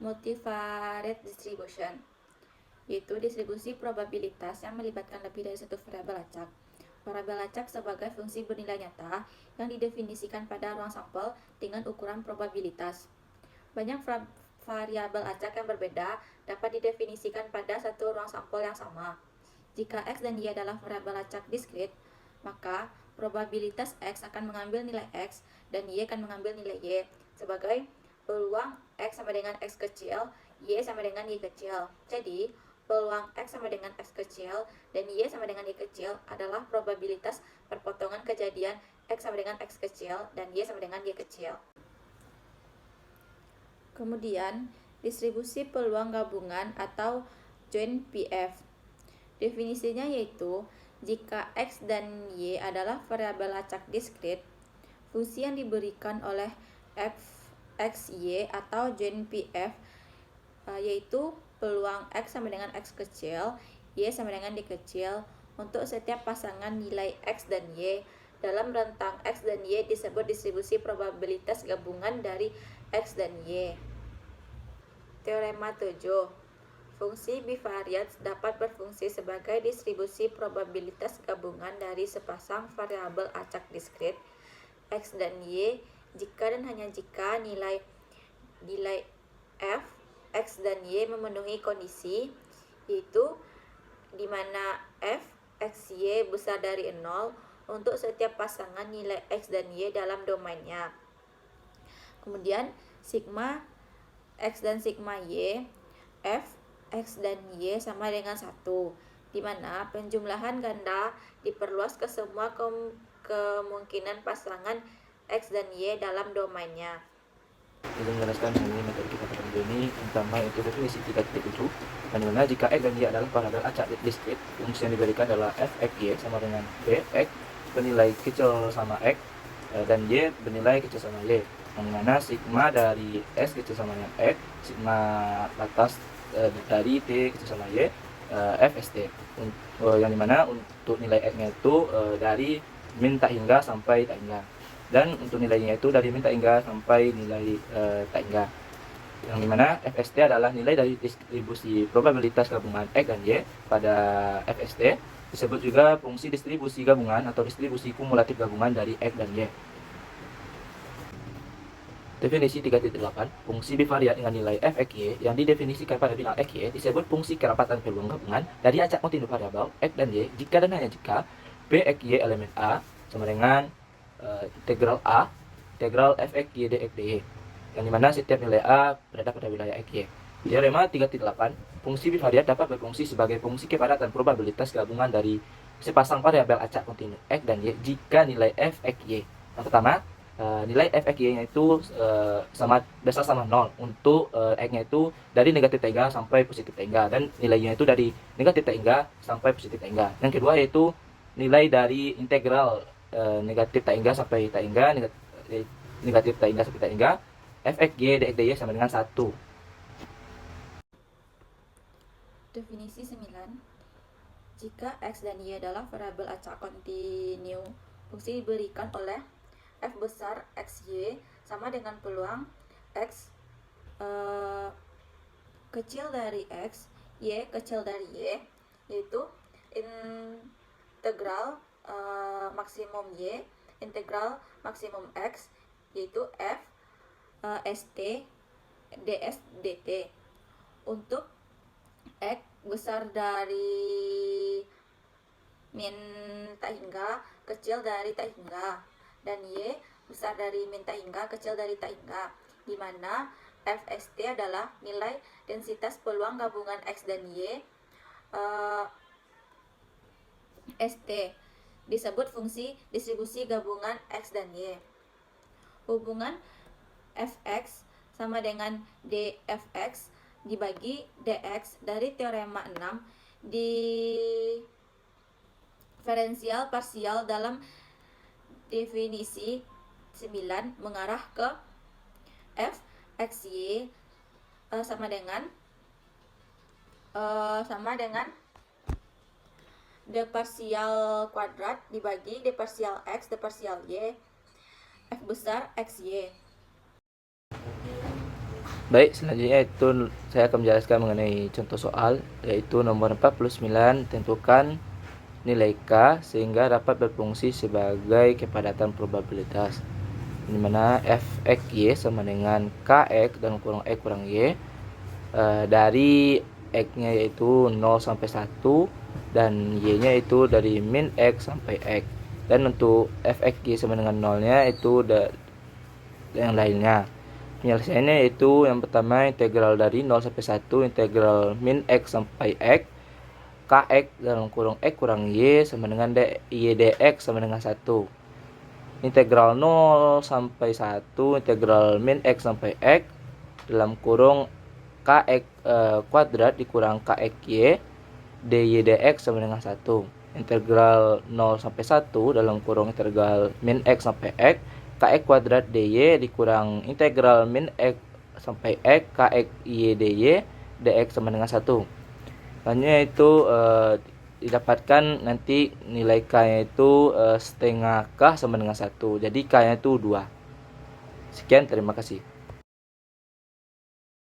multivariate distribution, yaitu distribusi probabilitas yang melibatkan lebih dari satu variabel acak. Variabel acak sebagai fungsi bernilai nyata yang didefinisikan pada ruang sampel dengan ukuran probabilitas. Banyak variabel acak yang berbeda dapat didefinisikan pada satu ruang sampel yang sama. Jika X dan Y adalah variabel acak diskrit, maka probabilitas X akan mengambil nilai X dan Y akan mengambil nilai Y sebagai peluang X sama dengan X kecil, Y sama dengan Y kecil. Jadi, peluang X sama dengan X kecil dan Y sama dengan Y kecil adalah probabilitas perpotongan kejadian X sama dengan X kecil dan Y sama dengan Y kecil. Kemudian, distribusi peluang gabungan atau joint PF. Definisinya yaitu, jika X dan Y adalah variabel acak diskrit, fungsi yang diberikan oleh X, Y atau joint PF yaitu peluang X sama dengan X kecil, Y sama dengan Y kecil untuk setiap pasangan nilai X dan Y dalam rentang X dan Y disebut distribusi probabilitas gabungan dari X dan Y. Teorema 7. Fungsi bivariat dapat berfungsi sebagai distribusi probabilitas gabungan dari sepasang variabel acak diskrit X dan Y jika dan hanya jika nilai F, X dan Y memenuhi kondisi, yaitu di mana F, X, Y besar dari 0 untuk setiap pasangan nilai X dan Y dalam domainnya. Kemudian sigma X dan sigma Y, F, X dan Y sama dengan 1, di mana penjumlahan ganda diperluas ke semua kemungkinan pasangan X dan Y dalam domainnya. Jadi menjelaskan mengenai metode kita tertentu ini, pertama itu definisi 3.7, di mana jika X dan Y adalah variabel acak diskrit, fungsi yang diberikan adalah f X Y sama dengan B X bernilai kecil sama X dan Y bernilai kecil sama Y, yang dimana sigma dari S kecil sama dengan X, sigma atas dari T kecil sama Y, FST, yang dimana untuk nilai X-nya itu dari min tak hingga sampai tak hingga, dan untuk nilainya itu dari min tak hingga sampai nilai tak hingga, yang dimana FST adalah nilai dari distribusi probabilitas gabungan X dan Y pada FST, disebut juga fungsi distribusi gabungan atau distribusi kumulatif gabungan dari X dan Y. Definisi 3.8, fungsi bivariat dengan nilai f X Y yang didefinisikan pada bilang X Y disebut fungsi kerapatan peluang gabungan dari acak kontinu variabel X dan Y jika dan hanya jika B X Y elemen A sama dengan integral A, integral f X Y dx dy, yang dimana setiap nilai A berada pada wilayah X Y. Teorema 3.8, fungsi bivariat dapat berfungsi sebagai fungsi kepadatan probabilitas gabungan dari sepasang variabel acak kontinu X dan Y jika nilai f X Y. Yang pertama, nilai f X Y-nya itu besar sama 0 untuk X-nya itu dari negatif T hingga sampai positif T hingga, dan nilainya itu dari negatif T hingga sampai positif T hingga. Yang kedua yaitu nilai dari integral negatif T hingga sampai T hingga, negatif T hingga sampai T hingga, f X Y dx dy sama dengan 1. Definisi 9. Jika X dan Y adalah variabel acak kontinu, fungsi diberikan oleh F besar XY sama dengan peluang X kecil dari X, Y kecil dari Y, yaitu integral maksimum Y, integral maksimum X, yaitu F ST ds dt. Untuk X besar dari min tak hingga, kecil dari tak hingga, dan Y besar dari min tak hingga, kecil dari tak hingga, di mana FST adalah nilai densitas peluang gabungan X dan Y. ST disebut fungsi distribusi gabungan X dan Y. Hubungan Fx sama dengan dfx dibagi dx dari teorema 6 diferensial parsial dalam definisi 9 mengarah ke f x y sama dengan d parsial kuadrat dibagi d parsial x d parsial y f besar x y. Baik, selanjutnya itu saya akan menjelaskan mengenai contoh soal, yaitu nomor 49, tentukan nilai K sehingga dapat berfungsi sebagai kepadatan probabilitas, di mana Fxy sama dengan Kx dalam kurung X kurang Y, dari X-nya yaitu 0 sampai 1 dan Y-nya itu dari min X sampai X. Dan untuk Fxy sama dengan 0-nya itu yang lainnya. Penyelesaiannya yaitu yang pertama integral dari 0 sampai 1 integral min X sampai X Kx dalam kurung X kurang Y sama dengan Y dx sama dengan 1. Integral 0 sampai 1 integral min X sampai X dalam kurung Kx kuadrat dikurang Kxy dy dx sama dengan 1. Integral 0 sampai 1 dalam kurung integral min X sampai X Kx kuadrat dy dikurang integral min X sampai X Kx y dy dx sama dengan 1. Selanjutnya itu didapatkan nanti nilai K-nya itu setengah K sama dengan 1. Jadi K-nya itu 2. Sekian, terima kasih.